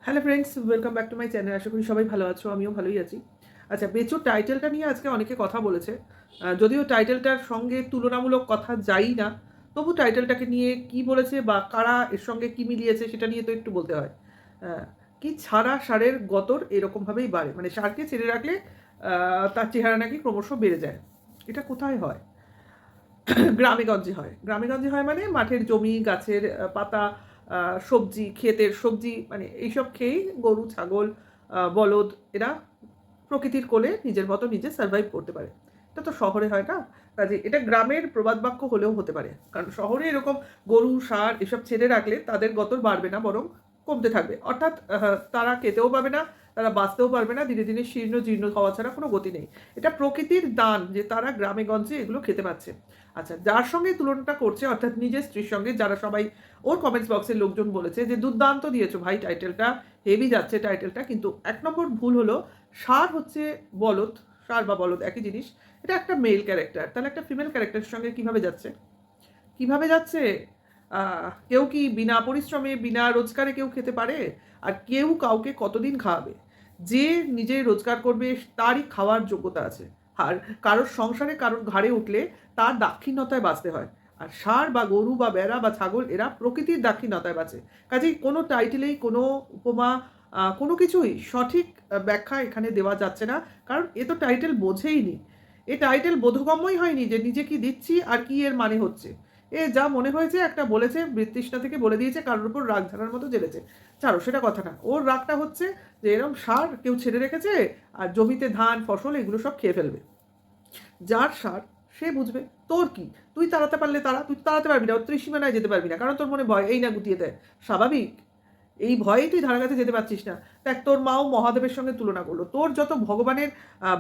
Hello friends, welcome back to my channel. আশা করি সবাই ভালো আছো, আমিও ভালোই আছি। আচ্ছা, বেচুর টাইটেলটা নিয়ে আজকে অনেকে কথা বলেছে। যদিও টাইটেলটার সঙ্গে তুলনামূলক কথা যাই না, তবু টাইটেলটাকে নিয়ে কি বলেছে বা কারা এর সঙ্গে কি মিলিয়েছে সেটা নিয়ে তো একটু বলতে হয়। আহ, কি ছাড়া ষাঁড়ের গতর এরকমভাবেই বাড়ে, মানে ষাঁড়কে ছেড়ে রাখলে তার চেহারা নাকি ক্রমশ বেড়ে যায়। এটা কোথায় হয়? গ্রামেগঞ্জে হয়। গ্রামেগঞ্জে হয় মানে মাঠের জমি, গাছের পাতা, সবজি, ক্ষেতের সবজি, মানে এইসব খেয়েই গরু, ছাগল, বলদ এরা প্রকৃতির কোলে নিজের মতো নিজে সার্ভাইভ করতে পারে। এটা তো শহরে হয় না। কাজে এটা গ্রামের প্রবাদ বাক্য হলেও হতে পারে, কারণ শহরে এরকম গরু, ষাঁড় এসব ছেড়ে রাখলে তাদের গতর বাড়বে না, বরং কমতে থাকবে। অর্থাৎ তারা খেতেও পাবে না, তারা বাঁচতেও পারবে না, ধীরে ধীরে শীর্ণ জীর্ণ হওয়া ছাড়া কোনো গতি নেই। এটা প্রকৃতির দান যে তারা গ্রামে গঞ্জে এগুলো খেতে পাচ্ছে। আচ্ছা, যার সঙ্গে তুলনাটা করছে, অর্থাৎ নিজের স্ত্রীর সঙ্গে, যারা সবাই ওর কমেন্টস বক্সের লোকজন বলেছে যে দুর্দান্ত দিয়েছো ভাই টাইটেলটা, হেভি যাচ্ছে টাইটেলটা, কিন্তু এক নম্বর ভুল হলো, ষাঁড় হচ্ছে বলদ, ষাঁড় বা বলদ একই জিনিস। এটা একটা মেল ক্যারেক্টার, তাহলে একটা ফিমেল ক্যারেক্টারের সঙ্গে কিভাবে যাচ্ছে? কিভাবে যাচ্ছে? কেউ কি বিনা পরিশ্রমে বিনা রোজগারে কেউ খেতে পারে? আর কেউ কাউকে কতদিন খাওয়াবে? যে নিজে রোজগার করবে তারই খাওয়ার যোগ্যতা আছে। আর কারোর সংসারে কারোর ঘাড়ে উঠলে তার দাক্ষিণ্যতায় বাঁচতে হয়। আর ষাঁড় বা গরু বা ভেড়া বা ছাগল এরা প্রকৃতির দাক্ষিণ্যতায় বাঁচে। কাজেই কোনো টাইটেলেই কোনো উপমা, কোনো কিছুই সঠিক ব্যাখ্যা এখানে দেওয়া যাচ্ছে না। কারণ এ তো টাইটেল বোঝেই নি। এ টাইটেল বোধগম্যই হয়নি যে নিজে কি দিচ্ছি আর কি এর মানে হচ্ছে। এ যা মনে হয়েছে একটা বলেছে, বৃত্তৃষ্ণা থেকে বলে দিয়েছে, কারোর উপর রাগ ঝাড়ার মতো জ্বেলেছে। ছাড়ো, সেটা কথা না। ওর রাগটা হচ্ছে যে এরকম সার কেউ ছেড়ে রেখেছে আর জমিতে ধান ফসল এগুলো সব খেয়ে ফেলবে। যার সার সে বুঝবে। তোর কি? তুই তাড়াতে পারলে তারা, তুই তাড়াতে পারবি না, ওর ত্রিসীমানায় যেতে পারবি না, কারণ তোর মনে ভয় এই না গুটিয়ে দেয়। স্বাভাবিক। এই ভয়েই তুই ধারাকাছে যেতে পারছিস না। দেখ, তোর মাও মহাদেবের সঙ্গে তুলনা করলো, তোর যত ভগবানের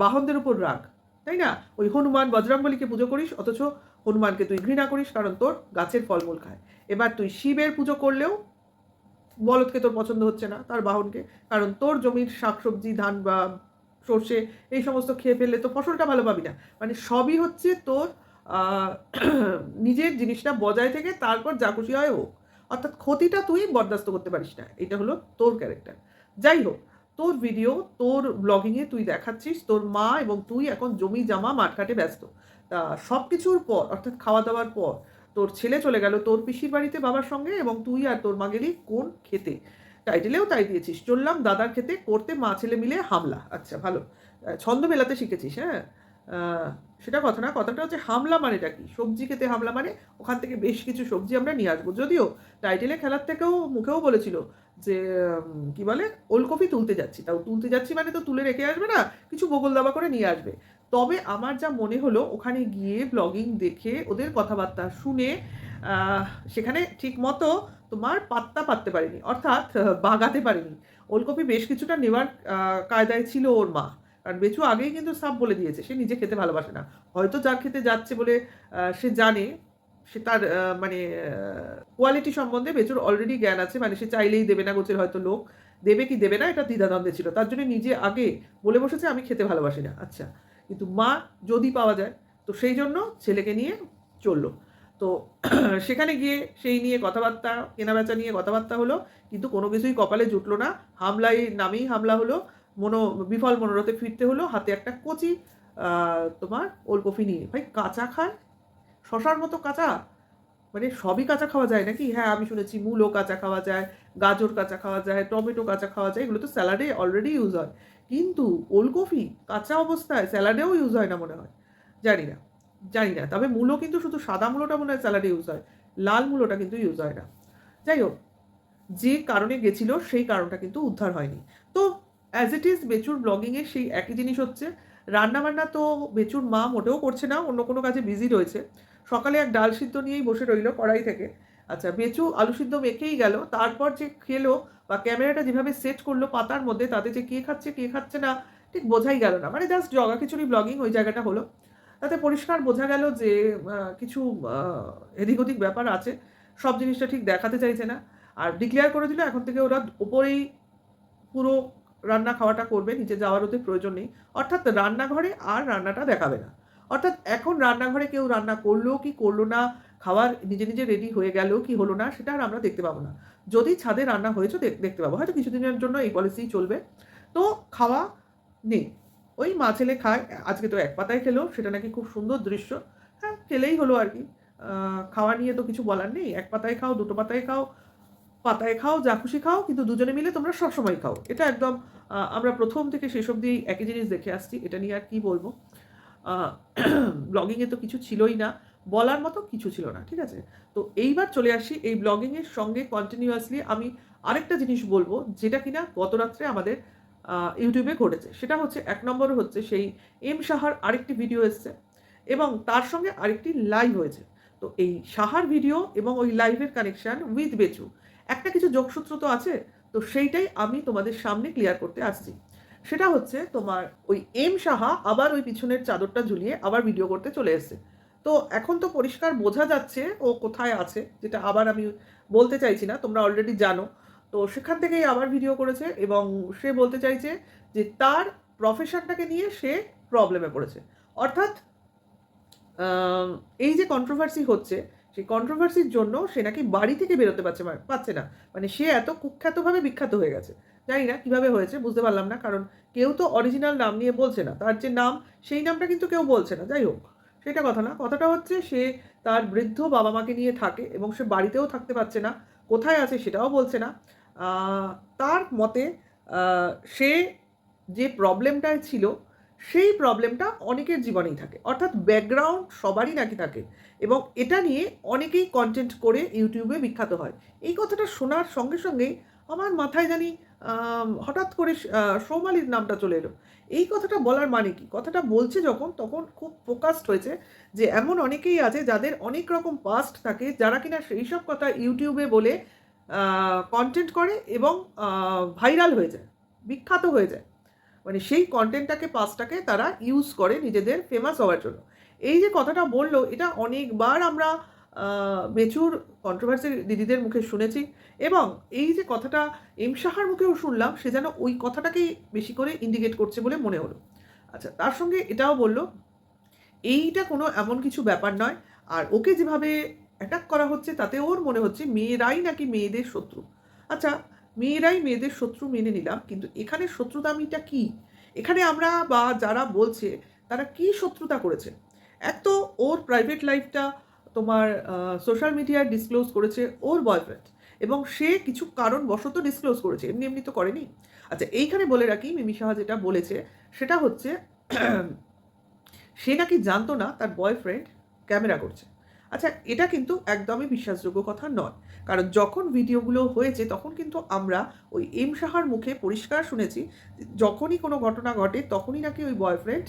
বাহনদের উপর রাগ, তাই না? ওই হনুমান বজরংবলীকে পুজো করিস, অথচ হনুমানকে তুই ঘৃণা করিস কারণ তোর গাছের ফলমূল খায়। এবার তুই শিবের পুজো করলেও বলদকে তোর পছন্দ হচ্ছে না, তার বাহনকে, কারণ তোর জমির শাকসবজি, ধান বা সর্ষে এই সমস্ত খেয়ে ফেললে তো ফসলটা ভালো পাবি না। মানে সবই হচ্ছে তোর আহ, নিজের জিনিসটা বজায় থেকে তারপর যা খুশি হয় হোক। অর্থাৎ ক্ষতিটা তুই বরদাস্ত করতে পারিস না, এটা হলো তোর ক্যারেক্টার। যাই হোক, তোর ভিডিও, তোর ব্লগিংয়ে তুই দেখাচ্ছিস তোর মা এবং তুই এখন জমি জামা মাঠঘাটে ব্যস্ত। তা সব কিছুর পর, অর্থাৎ খাওয়া দাওয়ার পর, তোর ছেলে চলে গেল তোর পিসির বাড়িতে বাবার সঙ্গে, এবং তুই আর তোর মা গেলি কোন খেতে? টাইটেলেও তাই দিয়েছিস, চললাম দাদার খেতে করতে মা ছেলে মিলে হামলা। আচ্ছা, ভালো। ছন্দ মেলাতে শিখেছিস, হ্যাঁ। আহ, সেটা কথা না, কথাটা হচ্ছে হামলা মানেটা কি? সবজি খেতে হামলা মানে ওখান থেকে বেশ কিছু সবজি আমরা নিয়ে আসবো। যদিও টাইটেলে খেলার থেকেও মুখেও বলেছিল যে কি বলে, ওলকপি তুলতে যাচ্ছি, তাও তুলতে যাচ্ছি মানে তো তুলে রেখে আসবে না, কিছু বগল দাবা করে নিয়ে আসবে। তবে আমার যা মনে হলো, ওখানে গিয়ে ব্লগিং দেখে ওদের কথাবার্তা শুনে আহ, সেখানে ঠিক মতো তোমার পাত্তা পাততে পারিনি, অর্থাৎ বাগাতে পারিনি। ওলকপি বেশ কিছুটা নেওয়ার কায়দায় ছিল ওর মা, কারণ বেচু আগেই কিন্তু সাপ বলে দিয়েছে সে নিজে খেতে ভালোবাসে না। হয়তো যার খেতে যাচ্ছে বলে সে জানে, সে তার মানে কোয়ালিটি সম্বন্ধে বেচুর অলরেডি জ্ঞান আছে, মানে সে চাইলেই দেবে না গোছের হয়তো লোক, দেবে কি দেবে না এটা দ্বিধাদ্বন্দ্বে ছিল, তার জন্য নিজে আগে বলে বসেছে আমি খেতে ভালোবাসি না। আচ্ছা, কিন্তু মা যদি পাওয়া যায়, তো সেই জন্য ছেলেকে নিয়ে চললো। তো সেখানে গিয়ে সেই নিয়ে কথাবার্তা, কেনাবেচা নিয়ে কথাবার্তা হলো, কিন্তু কোনো কিছুই কপালে জুটলো না। হামলায় নামেই হামলা হলো, বিফল মনোরথে ফিরতে হলো হাতে একটা কচি তোমার ওলকপি নিয়ে। ভাই, কাঁচা খায়, শশার মতো কাঁচা। মানে সবই কাঁচা খাওয়া যায় নাকি? হ্যাঁ, আমি শুনেছি মূলো কাঁচা খাওয়া যায়, গাজর কাঁচা খাওয়া যায়, টমেটো কাঁচা খাওয়া যায়, এগুলো তো স্যালাডে অলরেডি ইউজ হয়। কিন্তু ওলকপি কাঁচা অবস্থায় স্যালাডেও ইউজ হয় না মনে হয়। জানি না, জানি না, তবে মূলো কিন্তু শুধু সাদা মূলোটা মনে হয় স্যালাডে ইউজ হয়, লাল মূলোটা কিন্তু ইউজ হয় না। যাই হোক, যে কারণে গেছিল সেই কারণটা কিন্তু উদ্ধার হয়নি। তো অ্যাজ ইট ইজ বেচুর ব্লগিংয়ে সেই একই জিনিস হচ্ছে। রান্নাবান্না তো বেচুর মা মোটেও করছে না, অন্য কোনো কাজে বিজি রয়েছে। সকালে এক ডাল সিদ্ধ নিয়েই বসে রইল কড়াই থেকে। আচ্ছা, বেচু আলু সিদ্ধ মেখেই গেল, তারপর যে খেলো বা ক্যামেরাটা যেভাবে সেট করলো পাতার মধ্যে, তাতে যে কে খাচ্ছে কে খাচ্ছে না ঠিক বোঝাই গেল না। মানে জাস্ট জগা খিচুড়ি ব্লগিং ওই জায়গাটা হলো। তাতে পরিষ্কার বোঝা গেল যে কিছু এদিক ওদিক ব্যাপার আছে, সব জিনিসটা ঠিক দেখাতে চাইছে না। আর ডিক্লেয়ার করে দিল এখন থেকে ওরা ওপরেই পুরো রান্না খাওয়াটা করবে, নিচে যাওয়ার ওদের প্রয়োজন নেই। অর্থাৎ রান্নাঘরে আর রান্নাটা দেখাবে না। অর্থাৎ এখন রান্নাঘরে কেউ রান্না করলো কি করলো না, খাবার নিজে নিজে রেডি হয়ে গেল কি হলো না সেটা আর আমরা দেখতে পাবো না। যদি ছাদে রান্না হয়েছে দেখতে পাবো, হয়তো কিছুদিনের জন্য এই পলিসিই চলবে। তো খাওয়া নেই, ওই মা ছেলে খায়, আজকে তো এক পাতায় খেলো, সেটা নাকি খুব সুন্দর দৃশ্য। হ্যাঁ, খেলেই হলো আর কি। খাওয়া নিয়ে তো কিছু বলার নেই, এক পাতায় খাও, দুটো পাতায় খাও, পাতায় খাও, যা খুশি খাও, কিন্তু দুজনে মিলে তোমরা সবসময় খাও। এটা একদম আমরা প্রথম থেকে শেষ অবধি একই জিনিস দেখে আসছি, এটা নিয়ে আর কি বলবো। ব্লগিংয়ে তো কিছু ছিলই না, বলার মতো কিছু ছিল না, ঠিক আছে। তো এইবার চলে আসি এই ব্লগিংয়ের সঙ্গে কন্টিনিউয়াসলি আমি আরেকটা জিনিস বলবো, যেটা কিনা গত রাত্রে আমাদের ইউটিউবে ঘটেছে। সেটা হচ্ছে, এক নম্বর হচ্ছে সেই এম সাহার আরেকটি ভিডিও এসছে এবং তার সঙ্গে আরেকটি লাইভ হয়েছে। তো এই সাহার ভিডিও এবং ওই লাইভের কানেকশান উইথ বেচু, একটা কিছু যোগসূত্র তো আছে, তো সেইটাই আমি তোমাদের সামনে ক্লিয়ার করতে আসছি। সেটা হচ্ছে তোমার ওই এম সাহা আবার ওই পিছনের চাদরটা ঝুলিয়ে আবার ভিডিও করতে চলে এসেছে। তো এখন তো পরিষ্কার বোঝা যাচ্ছে ও কোথায় আছে, যেটা আবার আমি বলতে চাইছি না, তোমরা অলরেডি জানো। তো সেখান থেকেই আবার ভিডিও করেছে এবং সে বলতে চাইছে যে তার প্রফেশনটাকে নিয়ে সে প্রবলেমে পড়েছে। অর্থাৎ এই যে কন্ট্রোভার্সি হচ্ছে, সেই কন্ট্রোভার্সির জন্য সে নাকি বাড়ি থেকে বেরোতে পারছে না। মানে সে এত কুখ্যাতভাবে বিখ্যাত হয়ে গেছে। জানি না কীভাবে হয়েছে, বুঝতে পারলাম না, কারণ কেউ তো অরিজিনাল নাম নিয়ে বলছে না, তার যে নাম সেই নামটা কিন্তু কেউ বলছে না। যাই হোক, সেটা কথা না, কথাটা হচ্ছে সে তার বৃদ্ধ বাবা মাকে নিয়ে থাকে এবং সে বাড়িতেও থাকতে পারছে না, কোথায় আছে সেটাও বলছে না। তার মতে সে যে প্রবলেমটায় ছিল সেই প্রবলেমটা অনেকের জীবনেই থাকে, অর্থাৎ ব্যাকগ্রাউন্ড সবারই নাকি থাকে, এবং এটা নিয়ে অনেকেই কন্টেন্ট করে ইউটিউবে বিখ্যাত হয়। এই কথাটা শোনার সঙ্গে সঙ্গেই আমার মাথায় জানি হঠাৎ করে সৌমালির নামটা চলে এলো। এই কথাটা বলার মানে কি, কথাটা বলছে যখন, তখন খুব ফোকাসড হয়েছে যে এমন অনেকেই আছে যাদের অনেক রকম পাস্ট থাকে, যারা কিনা সেই সব কথা ইউটিউবে বলে কন্টেন্ট করে এবং ভাইরাল হয়ে যায়, বিখ্যাত হয়ে যায়। মানে সেই কন্টেন্টটাকে, পাসটাকে তারা ইউজ করে নিজেদের ফেমাস হওয়ার জন্য। এই যে কথাটা বললো, এটা অনেকবার আমরা বেচুর কন্ট্রোভার্সি দিদিদের মুখে শুনেছি, এবং এই যে কথাটা এম সাহার মুখেও শুনলাম, সে যেন ওই কথাটাকেই বেশি করে ইন্ডিকেট করছে বলে মনে হলো। আচ্ছা, তার সঙ্গে এটাও বললো এইটা কোনো এমন কিছু ব্যাপার নয়, আর ওকে যেভাবে অ্যাটাক করা হচ্ছে তাতে ওর মনে হচ্ছে মেয়েরাই নাকি মেয়েদের শত্রু। আচ্ছা, মেয়েরাই মেয়েদের শত্রু মেনে নিলাম, কিন্তু এখানে শত্রুতামিটা কি? এখানে আমরা বা যারা বলছে তারা কি শত্রুতা করেছে? এক তো ওর প্রাইভেট লাইফটা তোমার সোশ্যাল মিডিয়ায় ডিসক্লোজ করেছে ওর বয়ফ্রেন্ড, এবং সে কিছু কারণবশত ডিসক্লোজ করেছে, এমনি এমনি তো করেনি। আচ্ছা, এইখানে বলে রাখি, মিমি সাহা যেটা বলেছে সেটা হচ্ছে সে নাকি জানতো না তার বয়ফ্রেন্ড ক্যামেরা করছে। আচ্ছা, এটা কিন্তু একদমই বিশ্বাসযোগ্য কথা নয়, কারণ যখন ভিডিওগুলো হয়েছে তখন কিন্তু আমরা ওই এম সাহার মুখে পরিষ্কার শুনেছি যখনই কোনো ঘটনা ঘটে তখনই নাকি ওই বয়ফ্রেন্ড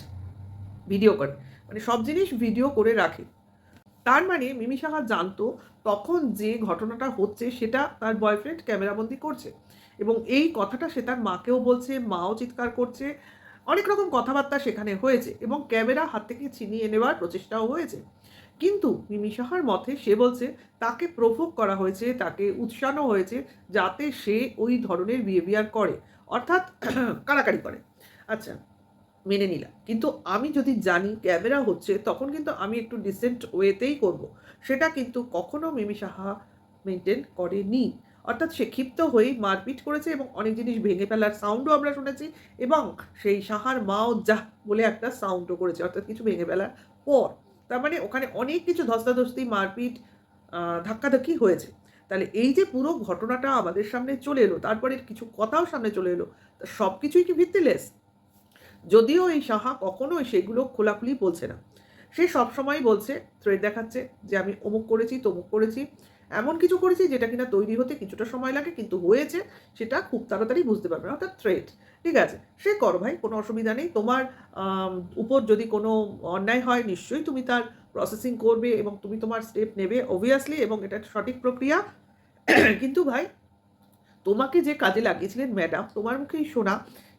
ভিডিও করে, মানে সব জিনিস ভিডিও করে রাখে। তার মানে মিমি সাহা জানতো তখন যে ঘটনাটা হচ্ছে সেটা তার বয়ফ্রেন্ড ক্যামেরাবন্দি করছে, এবং এই কথাটা সে তার মাকেও বলছে, মাও চিৎকার করছে, অনেক রকম কথাবার্তা সেখানে হয়েছে, এবং ক্যামেরা হাত থেকে ছিনিয়ে নেওয়ার প্রচেষ্টাও হয়েছে। কিন্তু মিমি সাহার মতে সে বলছে তাকে প্রভোগ করা হয়েছে, তাকে উৎসানো হয়েছে যাতে সে ওই ধরনের বিহেভিয়ার করে, অর্থাৎ কাড়াকাড়ি করে। আচ্ছা, মেনে নিলাম, কিন্তু আমি যদি জানি ক্যামেরা হচ্ছে তখন কিন্তু আমি একটু ডিসেন্ট ওয়েতেই করব, সেটা কিন্তু কখনো মিমি সাহা মেনটেন করেনি। অর্থাৎ সে ক্ষিপ্ত হয়েই মারপিট করেছে এবং অনেক জিনিস ভেঙে ফেলার সাউন্ডও আমরা শুনেছি, এবং সেই সাহার মাও যা বলে একটা সাউন্ডও করেছে, অর্থাৎ কিছু ভেঙে ফেলার পর। তার মানে ওখানে অনেক কিছু ধস্তাধস্তি, মারপিট, ধাক্কাধাক্কি হয়েছে। তাহলে এই যে পুরো ঘটনাটা আমাদের সামনে চলে এলো, তারপরে কিছু কথাও সামনে চলে এলো, তা সব কিছুই কি ভিত্তিলেস? যদিও এই সাহা কখনোই সেগুলো খোলাখুলি বলছে না, সে সবসময় বলছে, থ্রেড দেখাচ্ছে যে আমি অমুক করেছি, তমুক করেছি, এমন কিছু করেছি যেটা কিনা তৈরি হতে কিছুটা সময় লাগে, কিন্তু হয়েছে সেটা খুব তাড়াতাড়ি বুঝতে পারবে না, অর্থাৎ থ্রেড। ঠিক আছে, সে করো ভাই, কোনো অসুবিধা নেই। তোমার উপর যদি কোনো অন্যায় হয় নিশ্চয়ই তুমি তার প্রসেসিং করবে এবং তুমি তোমার স্টেপ নেবে অবভিয়াসলি, এবং এটা সঠিক প্রক্রিয়া। কিন্তু ভাই, তোমাকে যে কাজে লাগিয়েছিলেন ম্যাডাম, তোমার মুখেই শোনা,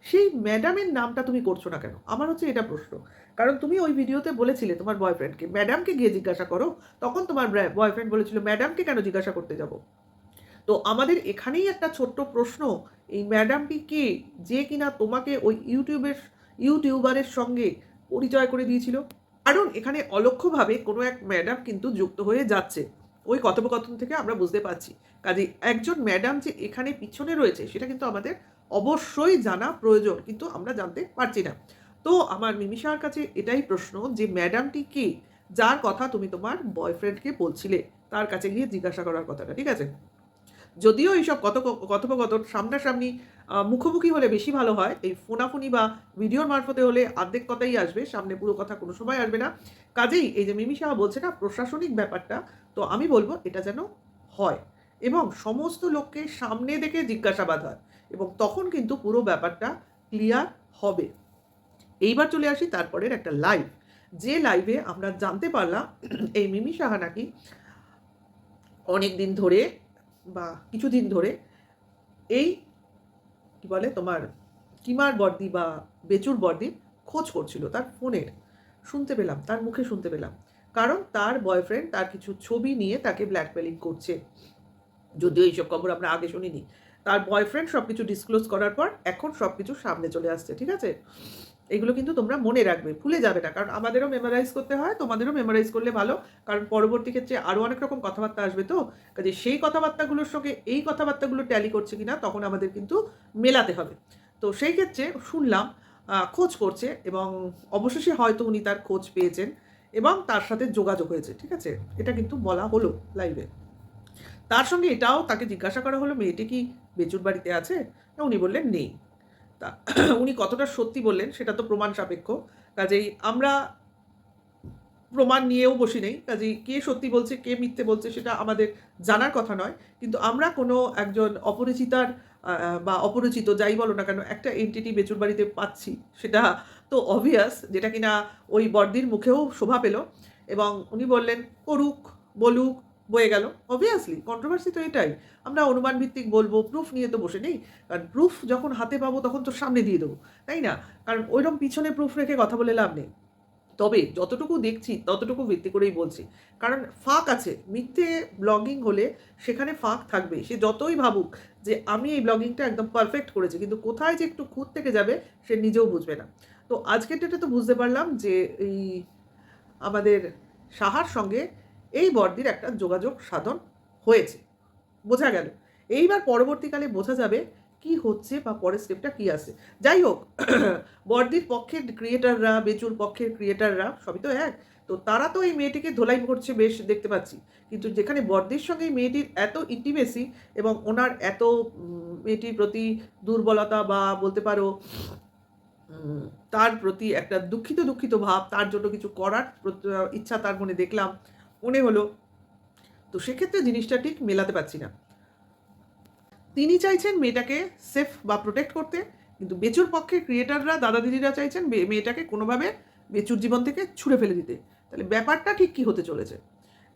সেই ম্যাডামের নামটা তুমি করছো না কেন? আমার হচ্ছে এটা প্রশ্ন। কারণ তুমি ওই ভিডিওতে বলেছিলে তোমার বয়ফ্রেন্ডকে, ম্যাডামকে গিয়ে জিজ্ঞাসা করো, তখন তোমার বয়ফ্রেন্ড বলেছিল ম্যাডামকে কেন জিজ্ঞাসা করতে যাব? তো আমাদের এখানেই একটা ছোট্ট প্রশ্ন, এই ম্যাডামটি কে, যে কিনা তোমাকে ওই ইউটিউবারের সঙ্গে পরিচয় করে দিয়েছিল? কারণ এখানে অলক্ষ্যভাবে কোনো এক ম্যাডাম কিন্তু যুক্ত হয়ে যাচ্ছে, ওই কথোপকথন থেকে আমরা বুঝতে পারছি। কাজেই একজন ম্যাডাম যে এখানে পিছনে রয়েছে সেটা কিন্তু আমাদের অবশ্যই জানা প্রয়োজন, কিন্তু আমরা জানতে পারছি না। তো আমার মিমিষার কাছে এটাই প্রশ্ন যে ম্যাডামটি কে, যার কথা তুমি তোমার বয়ফ্রেন্ডকে বলছিলে, তার কাছে গিয়ে জিজ্ঞাসা করার কথাটা, ঠিক আছে? যদিও এইসব কথোপকথন সামনাসামনি মুখোমুখি হলে বেশি ভালো হয়, এই ফোনাফুনি বা ভিডিওর মারফতে হলে অর্ধেক কথাই আসবে, সামনে পুরো কথা কোনো সময় আসবে না। কাজেই এই যে মিমি সাহা বলছে না প্রশাসনিক ব্যাপারটা, তো আমি বলবো এটা যেন হয় এবং সমস্ত লোককে সামনে দেখে জিজ্ঞাসাবাদ হয়, এবং তখন কিন্তু পুরো ব্যাপারটা ক্লিয়ার হবে। এইবার চলে আসি তারপরের একটা লাইভ, যে লাইভে আমরা জানতে পারলাম এই মিমি সাহা নাকি অনেক দিন ধরে বা কিছুদিন ধরে এই কি বলে তোমার কিমার বর্দি বা বেচুর বর্দির খোঁজ করছিল, তার ফোনের শুনতে পেলাম, তার মুখে শুনতে পেলাম। কারণ তার বয়ফ্রেন্ড তার কিছু ছবি নিয়ে তাকে ব্ল্যাকমেলিং করছে। যদিও এইসব খবর আমরা আগে শুনিনি, তার বয়ফ্রেন্ড সব কিছু ডিসক্লোজ করার পর এখন সব কিছু সামনে চলে আসছে, ঠিক আছে? এগুলো কিন্তু তোমরা মনে রাখবে, ভুলে যাবে না, কারণ আমাদেরও মেমোরাইজ করতে হয়, তোমাদেরও মেমোরাইজ করলে ভালো, কারণ পরবর্তী ক্ষেত্রে আরও অনেক রকম কথাবার্তা আসবে। তো কাজে সেই কথাবার্তাগুলোর সঙ্গে এই কথাবার্তাগুলো ট্যালি করছে কিনা তখন আমাদের কিন্তু মেলাতে হবে। তো সেই ক্ষেত্রে শুনলাম খোঁজ করছে, এবং অবশেষে হয়তো উনি তার খোঁজ পেয়েছেন এবং তার সাথে যোগাযোগ হয়েছে, ঠিক আছে? এটা কিন্তু বলা হলো লাইভে। তার সঙ্গে এটাও তাকে জিজ্ঞাসা করা হলো, মেয়েটি কি বেচুর বাড়িতে আছে? উনি বললেন নেই। তা উনি কতটা সত্যি বললেন সেটা তো প্রমাণ সাপেক্ষ, কাজেই আমরা প্রমাণ নিয়েও বসি নেই। কাজেই কে সত্যি বলছে কে মিথ্যে বলছে সেটা আমাদের জানার কথা নয়, কিন্তু আমরা কোনো একজন অপরিচিতার বা অপরিচিত যাই বলো না কেন একটা এন্টিটি বেচুর বাড়িতে পাচ্ছি, সেটা তো অবভিয়াস, যেটা কিনা ওই বর্দির মুখেও শোভা পেল। এবং উনি বললেন করুক, বলুক, বয়ে গেল। অবভিয়াসলি কন্ট্রোভার্সি তো এটাই, আমরা অনুমান ভিত্তিক বলবো, প্রুফ নিয়ে তো বসে নেই। কারণ প্রুফ যখন হাতে পাবো তখন তো সামনে দিয়ে দেবো, তাই না? কারণ ওইরকম পিছনে প্রুফ রেখে কথা বলে লাভ নেই। তবে যতটুকু দেখছি ততটুকু ভিত্তি করেই বলছি, কারণ ফাঁক আছে, মিথ্যে ব্লগিং হলে সেখানে ফাঁক থাকবে। সে যতই ভাবুক যে আমি এই ব্লগিংটা একদম পারফেক্ট করেছি, কিন্তু কোথায় যে একটু খুঁত থেকে যাবে সে নিজেও বুঝবে না। তো আজকের ডেটে তো বুঝতে পারলাম যে এই আমাদের সাহার সঙ্গে এই বর্দির একটা যোগাযোগ সাধন হয়েছে, বোঝা গেল। এইবার পরবর্তীকালে বোঝা যাবে কি হচ্ছে বা পরের স্টেপটা কি আছে। যাই হোক, বর্দির পক্ষের ক্রিয়েটাররা, বেচুর পক্ষের ক্রিয়েটাররা সবই তো এক। তো তারা তো এই মেয়েটিকে ধোলাই করছে বেশ দেখতে পাচ্ছি, কিন্তু যেখানে বর্দির সঙ্গে এই মেয়েটির এত ইন্টিমেসি এবং ওনার এত মেয়েটির প্রতি দুর্বলতা বা বলতে পারো তার প্রতি একটা দুঃখিত দুঃখিত ভাব, তার জন্য কিছু করার ইচ্ছা তার মনে দেখলাম, মনে হলো। তো সেক্ষেত্রে জিনিসটা ঠিক মেলাতে পারছি না। তিনি চাইছেন মেয়েটাকে সেফ বা প্রোটেক্ট করতে, কিন্তু বেচুর পক্ষে ক্রিয়েটাররা, দাদা দিদিরা চাইছেন মেয়েটাকে কোনোভাবে বেচুর জীবন থেকে ছুঁড়ে ফেলে দিতে। তাহলে ব্যাপারটা ঠিক কী হতে চলেছে?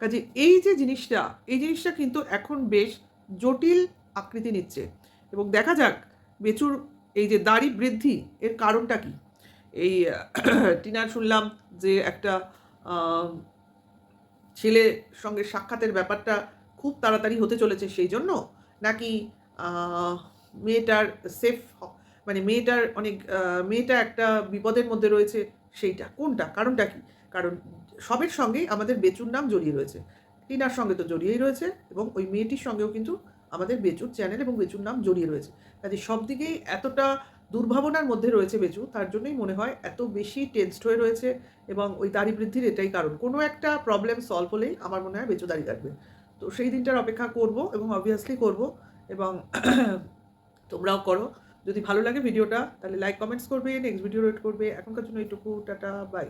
কাজে এই যে জিনিসটা, এই জিনিসটা কিন্তু এখন বেশ জটিল আকৃতি নিচ্ছে, এবং দেখা যাক বেচুর এই যে দাড়ি বৃদ্ধি এর কারণটা কি। এই টিনার শুনলাম যে একটা ছেলের সঙ্গে সাক্ষাতের ব্যাপারটা খুব তাড়াতাড়ি হতে চলেছে, সেই জন্য নাকি মেয়েটার সেফ, মানে মেয়েটার অনেক মেয়েটা একটা বিপদের মধ্যে রয়েছে, সেইটা কোনটা, কারণটা কি? কারণ সবের সঙ্গেই আমাদের বেচুর নাম জড়িয়ে রয়েছে, টিনার সঙ্গে তো জড়িয়েই রয়েছে, এবং ওই মেয়েটির সঙ্গেও কিন্তু আমাদের বেচুর চ্যানেল এবং বেচুর নাম জড়িয়ে রয়েছে। কাজে সব দিকেই এতটা দুর্ভাবনার মধ্যে রয়েছে বেচু, তার জন্যই মনে হয় এত বেশি টেনসড হয়ে রয়েছে, এবং ওই দাড়ি বৃদ্ধির এটাই কারণ। কোনো একটা প্রবলেম সলভ হলেই আমার মনে হয় বেচু দাড়ি কাটবে। তো সেই দিনটার অপেক্ষা করব, এবং অবভিয়াসলি করব, এবং তোমরাও করো। যদি ভালো লাগে ভিডিওটা তাহলে লাইক কমেন্টস করবে, নেক্সট ভিডিও রেট করবে। এখনকার জন্য এইটুকু, টাটা, বাই।